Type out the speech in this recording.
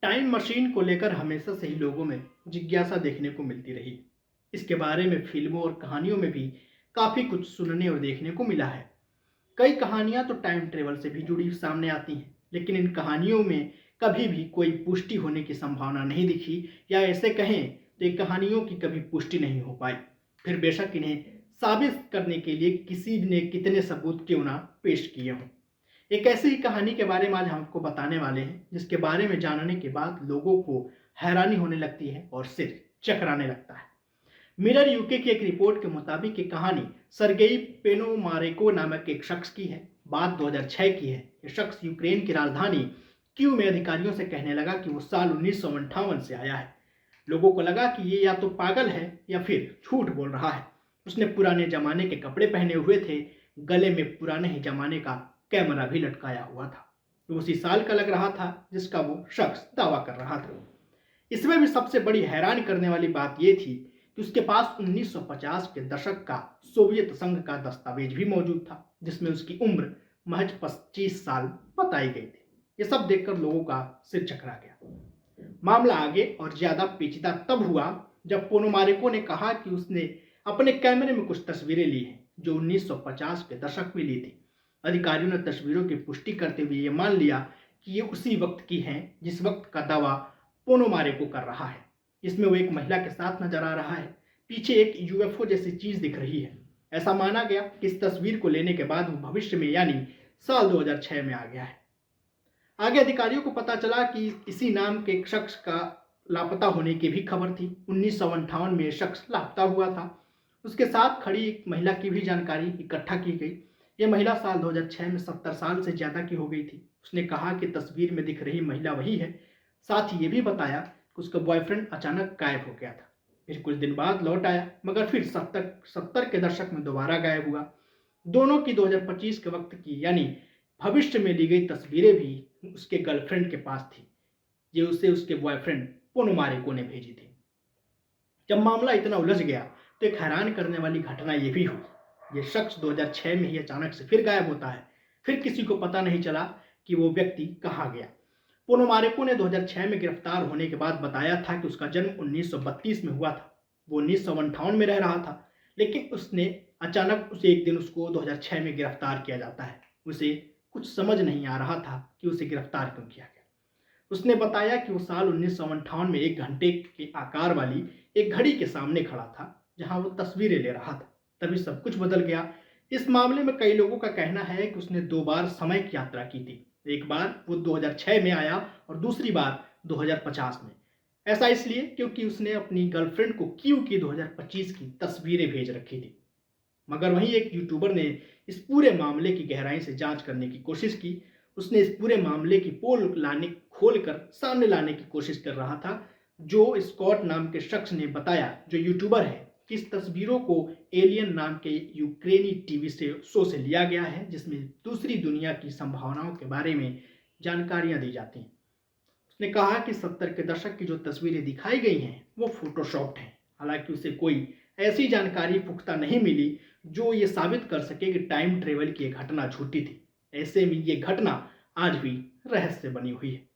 Time machine को लेकर हमेशा से ही लोगों में जिज्ञासा देखने को मिलती रही। इसके बारे में फिल्मों और कहानियों में भी काफ़ी कुछ सुनने और देखने को मिला है। कई कहानियां तो टाइम ट्रेवल से भी जुड़ी सामने आती हैं, लेकिन इन कहानियों में कभी भी कोई पुष्टि होने की संभावना नहीं दिखी, या ऐसे कहें तो ये कहानियों की कभी पुष्टि नहीं हो पाई। फिर बेशक इन्हें साबित करने के लिए किसी ने कितने सबूत क्यों ना पेश किए हों। एक ऐसी ही कहानी के बारे में आज हम आपको बताने वाले हैं, जिसके बारे में जानने के बाद लोगों को हैरानी होने लगती है और सिर चकराने लगता है। मिरर यूके की एक रिपोर्ट के मुताबिक ये कहानी सरगेई पेनोमारेको नामक एक शख्स की है। बात 2006 की है। ये शख्स यूक्रेन की राजधानी क्यू में अधिकारियों से कहने लगा कि वो साल 1958 से आया है। लोगों को लगा कि ये या तो पागल है या फिर झूठ बोल रहा है। उसने पुराने जमाने के कपड़े पहने हुए थे, गले में पुराने ही जमाने का कैमरा भी लटकाया हुआ था। वो उसी साल का लग रहा था जिसका वो शख्स दावा कर रहा था। इसमें भी सबसे बड़ी हैरान करने वाली बात यह थी कि उसके पास 1950 के दशक का सोवियत संघ का दस्तावेज भी मौजूद था, जिसमें उसकी उम्र महज 25 साल बताई गई थी। ये सब देखकर लोगों का सिर चकरा गया। मामला आगे और ज्यादा पेचीदा तब हुआ जब पोनोमारेको ने कहा कि उसने अपने कैमरे में कुछ तस्वीरें ली हैं जो 1950 के दशक में ली थी। अधिकारियों ने तस्वीरों की पुष्टि करते हुए ये मान लिया कि ये उसी वक्त की हैं जिस वक्त का दावा पोनोमारेको कर रहा है। इसमें वो एक महिला के साथ नजर आ रहा है। पीछे एक यूएफओ जैसी चीज दिख रही है। ऐसा माना गया कि इस तस्वीर को लेने के बाद वो भविष्य में यानी साल 2006 में आ गया है। आगे अधिकारियों को पता चला कि इसी नाम के एक शख्स का लापता होने की भी खबर थी। 1958 में यह शख्स लापता हुआ था। उसके साथ खड़ी एक महिला की भी जानकारी इकट्ठा की गई। यह महिला साल 2006 में 70 साल से ज्यादा की हो गई थी। उसने कहा कि तस्वीर में दिख रही महिला वही है। साथ ही ये भी बताया कि उसका बॉयफ्रेंड अचानक गायब हो गया था, फिर कुछ दिन बाद लौट आया, मगर फिर 70 के दशक में दोबारा गायब हुआ। दोनों की 2025 के वक्त की यानी भविष्य में ली गई तस्वीरें भी उसके गर्लफ्रेंड के पास थी। ये उसे उसके बॉयफ्रेंड पोनोमारेको ने भेजी थी। जब मामला इतना उलझ गया तो एक हैरान करने वाली घटना यह भी हुई। ये शख्स 2006 में ही अचानक से फिर गायब होता है। फिर किसी को पता नहीं चला कि वो व्यक्ति कहाँ गया। पोनोमारेको ने 2006 में गिरफ्तार होने के बाद बताया था कि उसका जन्म 1932 में हुआ था। वो 1958 में रह रहा था, लेकिन उसने अचानक उसे एक दिन उसको 2006 में गिरफ्तार किया जाता है। उसे कुछ समझ नहीं आ रहा था कि उसे गिरफ्तार क्यों किया गया। उसने बताया कि वो साल 1958 में 1 घंटे के आकार वाली एक घड़ी के सामने खड़ा था, जहां वो तस्वीरें ले रहा था। तभी सब कुछ बदल गया। इस मामले में कई लोगों का कहना है कि उसने 2 बार समय की यात्रा की थी। एक बार वो 2006 में आया और दूसरी बार 2050 में। ऐसा इसलिए क्योंकि उसने अपनी गर्लफ्रेंड को क्यू की 2025 की तस्वीरें भेज रखी थी। मगर वहीं एक यूट्यूबर ने इस पूरे मामले की गहराई से जांच करने की कोशिश की। उसने इस पूरे मामले की पोल खोलकर सामने लाने की कोशिश कर रहा था। जो स्कॉट नाम के शख्स ने बताया, जो यूट्यूबर है, कि इस तस्वीरों को एलियन नाम के यूक्रेनी टीवी शो से लिया गया है, जिसमें दूसरी दुनिया की संभावनाओं के बारे में जानकारियां दी जाती हैं। उसने कहा कि 70 के दशक की जो तस्वीरें दिखाई गई हैं वो फोटोशॉप्ड हैं। हालांकि उसे कोई ऐसी जानकारी पुख्ता नहीं मिली जो ये साबित कर सके कि टाइम ट्रेवल की ये घटना झूठी थी। ऐसे में ये घटना आज भी रहस्य बनी हुई है।